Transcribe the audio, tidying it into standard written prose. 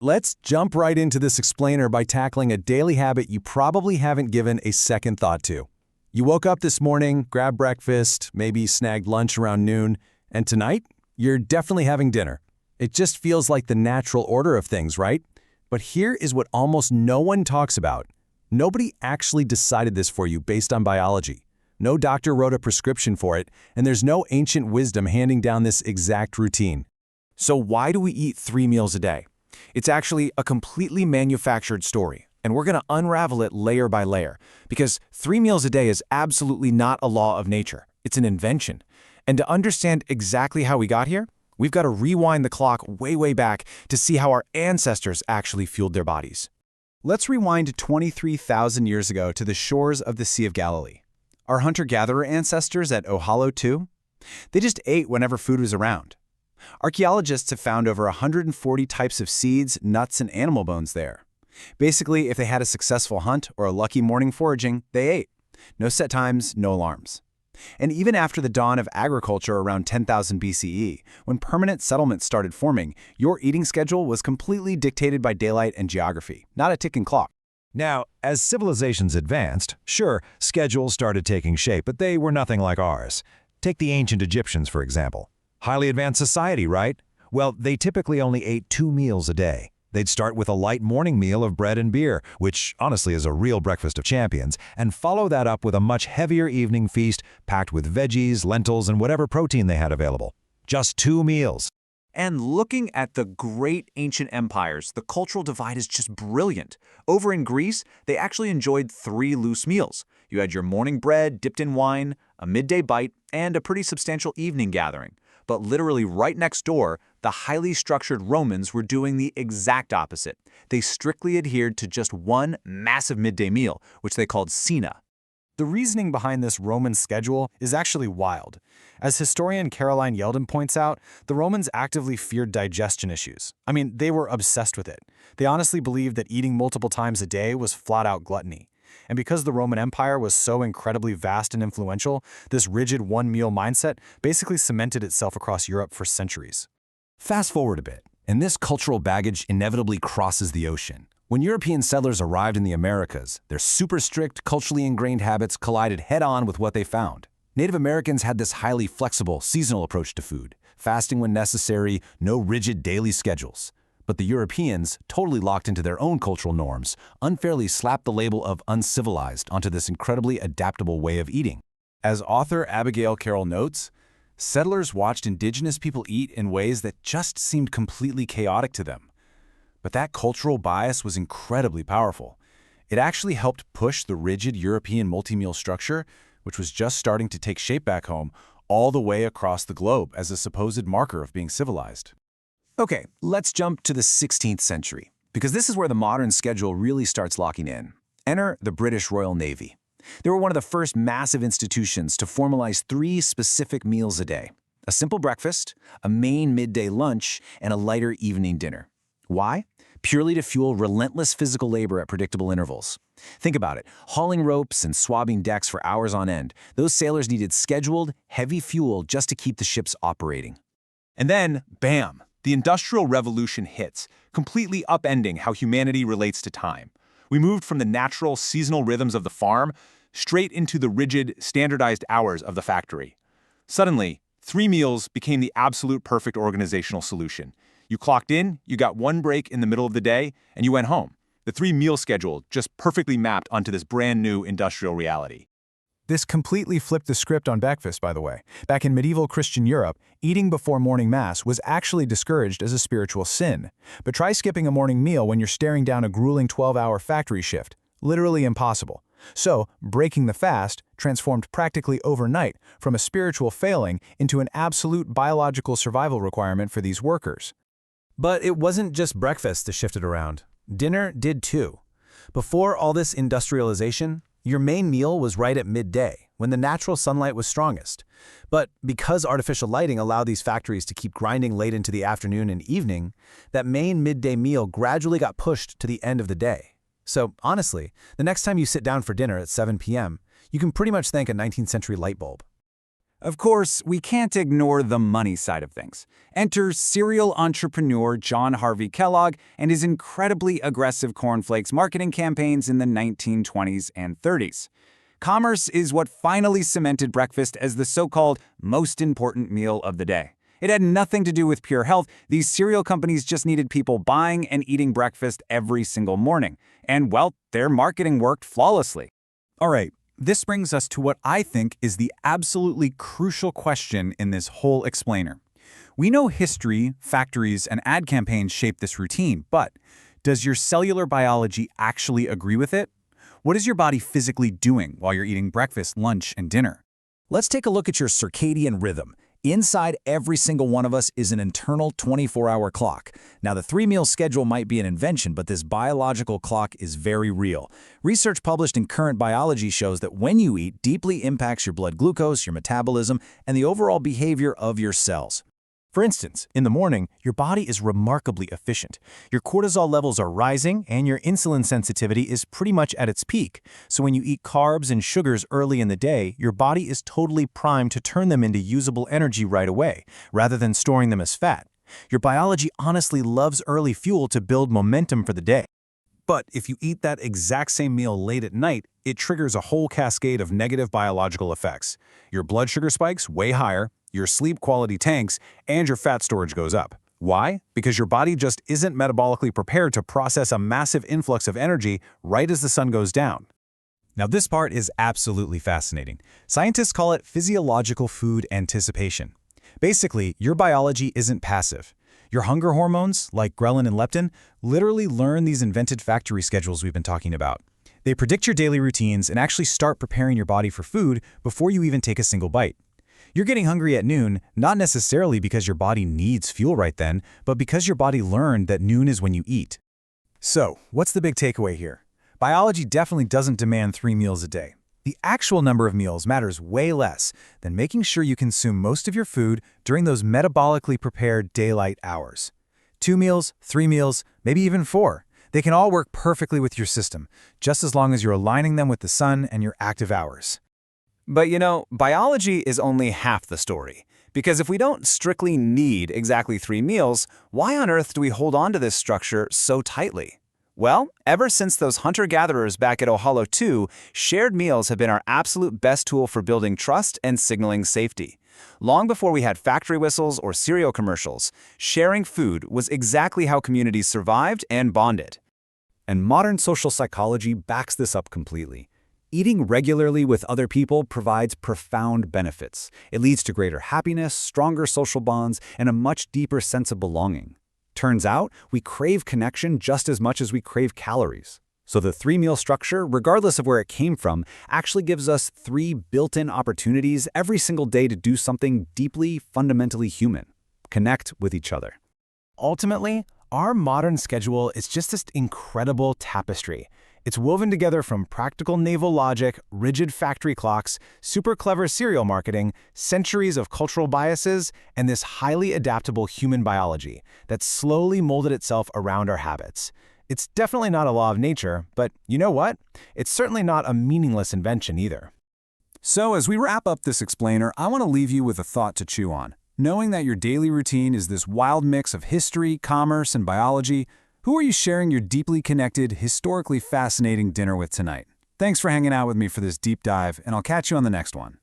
Let's jump right into this explainer by tackling a daily habit you probably haven't given a second thought to. You woke up this morning, grabbed breakfast, maybe snagged lunch around noon, and tonight, you're definitely having dinner. It just feels like the natural order of things, right? But here is what almost no one talks about. Nobody actually decided this for you based on biology. No doctor wrote a prescription for it, and there's no ancient wisdom handing down this exact routine. So why do we eat 3 meals a day? It's actually a completely manufactured story, and we're going to unravel it layer by layer, because 3 meals a day is absolutely not a law of nature. It's an invention. And to understand exactly how we got here, we've got to rewind the clock way back to see how our ancestors actually fueled their bodies. Let's rewind 23,000 years ago to the shores of the Sea of Galilee. Our hunter-gatherer ancestors at Ohalo too? They just ate whenever food was around. Archaeologists have found over 140 types of seeds, nuts, and animal bones there. Basically, if they had a successful hunt or a lucky morning foraging, they ate. No set times, no alarms. And even after the dawn of agriculture around 10,000 BCE, when permanent settlements started forming, your eating schedule was completely dictated by daylight and geography, not a ticking clock. Now, as civilizations advanced, sure, schedules started taking shape, but they were nothing like ours. Take the ancient Egyptians, for example. Highly advanced society, right? Well, they typically only ate 2 meals a day. They'd start with a light morning meal of bread and beer, which honestly is a real breakfast of champions, and follow that up with a much heavier evening feast packed with veggies, lentils, and whatever protein they had available. Just 2 meals. And looking at the great ancient empires, the cultural divide is just brilliant. Over in Greece, they actually enjoyed 3 loose meals. You had your morning bread dipped in wine, a midday bite, and a pretty substantial evening gathering. But literally right next door, the highly structured Romans were doing the exact opposite. They strictly adhered to just one massive midday meal, which they called cena. The reasoning behind this Roman schedule is actually wild. As historian Caroline Yeldon points out, the Romans actively feared digestion issues. I mean, they were obsessed with it. They honestly believed that eating multiple times a day was flat-out gluttony. And because the Roman Empire was so incredibly vast and influential, this rigid one-meal mindset basically cemented itself across Europe for centuries. Fast forward a bit, and this cultural baggage inevitably crosses the ocean. When European settlers arrived in the Americas, their super strict, culturally ingrained habits collided head-on with what they found. Native Americans had this highly flexible, seasonal approach to food, fasting when necessary, no rigid daily schedules. But the Europeans, totally locked into their own cultural norms, unfairly slapped the label of uncivilized onto this incredibly adaptable way of eating. As author Abigail Carroll notes, settlers watched indigenous people eat in ways that just seemed completely chaotic to them. But that cultural bias was incredibly powerful. It actually helped push the rigid European multi-meal structure, which was just starting to take shape back home, all the way across the globe as a supposed marker of being civilized. Okay, let's jump to the 16th century, because this is where the modern schedule really starts locking in. Enter the British Royal Navy. They were one of the first massive institutions to formalize 3 specific meals a day: a simple breakfast, a main midday lunch, and a lighter evening dinner. Why? Purely to fuel relentless physical labor at predictable intervals. Think about it, hauling ropes and swabbing decks for hours on end. Those sailors needed scheduled, heavy fuel just to keep the ships operating. And then, bam! The Industrial Revolution hits, completely upending how humanity relates to time. We moved from the natural, seasonal rhythms of the farm straight into the rigid, standardized hours of the factory. Suddenly, 3 meals became the absolute perfect organizational solution. You clocked in, you got 1 break in the middle of the day, and you went home. The 3-meal schedule just perfectly mapped onto this brand new industrial reality. This completely flipped the script on breakfast, by the way. Back in medieval Christian Europe, eating before morning mass was actually discouraged as a spiritual sin. But try skipping a morning meal when you're staring down a grueling 12-hour factory shift. Literally impossible. So, breaking the fast transformed practically overnight from a spiritual failing into an absolute biological survival requirement for these workers. But it wasn't just breakfast that shifted around. Dinner did too. Before all this industrialization, your main meal was right at midday, when the natural sunlight was strongest. But because artificial lighting allowed these factories to keep grinding late into the afternoon and evening, that main midday meal gradually got pushed to the end of the day. So honestly, the next time you sit down for dinner at 7 p.m., you can pretty much thank a 19th century light bulb. Of course, we can't ignore the money side of things. Enter serial entrepreneur John Harvey Kellogg and his incredibly aggressive cornflakes marketing campaigns in the 1920s and 30s. Commerce is what finally cemented breakfast as the so-called most important meal of the day. It had nothing to do with pure health. These cereal companies just needed people buying and eating breakfast every single morning. And, well, their marketing worked flawlessly. All right, this brings us to what I think is the absolutely crucial question in this whole explainer. We know history, factories, and ad campaigns shape this routine, but does your cellular biology actually agree with it? What is your body physically doing while you're eating breakfast, lunch, and dinner? Let's take a look at your circadian rhythm. Inside every single one of us is an internal 24-hour clock. Now, the three-meal schedule might be an invention, but this biological clock is very real. Research published in Current Biology shows that when you eat deeply impacts your blood glucose, your metabolism, and the overall behavior of your cells. For instance, in the morning, your body is remarkably efficient. Your cortisol levels are rising and your insulin sensitivity is pretty much at its peak. So when you eat carbs and sugars early in the day, your body is totally primed to turn them into usable energy right away, rather than storing them as fat. Your biology honestly loves early fuel to build momentum for the day. But if you eat that exact same meal late at night, it triggers a whole cascade of negative biological effects. Your blood sugar spikes way higher, your sleep quality tanks, and your fat storage goes up. Why? Because your body just isn't metabolically prepared to process a massive influx of energy right as the sun goes down. Now, this part is absolutely fascinating. Scientists call it physiological food anticipation. Basically, your biology isn't passive. Your hunger hormones, like ghrelin and leptin, literally learn these invented factory schedules we've been talking about. They predict your daily routines and actually start preparing your body for food before you even take a single bite. You're getting hungry at noon, not necessarily because your body needs fuel right then, but because your body learned that noon is when you eat. So, what's the big takeaway here? Biology definitely doesn't demand 3 meals a day. The actual number of meals matters way less than making sure you consume most of your food during those metabolically prepared daylight hours. 2 meals, 3 meals, maybe even 4. They can all work perfectly with your system, just as long as you're aligning them with the sun and your active hours. But you know, biology is only half the story. Because if we don't strictly need exactly 3 meals, why on earth do we hold on to this structure so tightly? Well, ever since those hunter-gatherers back at Ohalo 2, shared meals have been our absolute best tool for building trust and signaling safety. Long before we had factory whistles or cereal commercials, sharing food was exactly how communities survived and bonded. And modern social psychology backs this up completely. Eating regularly with other people provides profound benefits. It leads to greater happiness, stronger social bonds, and a much deeper sense of belonging. Turns out, we crave connection just as much as we crave calories. So the 3-meal structure, regardless of where it came from, actually gives us 3 built-in opportunities every single day to do something deeply, fundamentally human: connect with each other. Ultimately, our modern schedule is just this incredible tapestry. It's woven together from practical naval logic, rigid factory clocks, super clever cereal marketing, centuries of cultural biases, and this highly adaptable human biology that slowly molded itself around our habits. It's definitely not a law of nature, but you know what? It's certainly not a meaningless invention either. So as we wrap up this explainer, I want to leave you with a thought to chew on. Knowing that your daily routine is this wild mix of history, commerce, and biology, who are you sharing your deeply connected, historically fascinating dinner with tonight? Thanks for hanging out with me for this deep dive, and I'll catch you on the next one.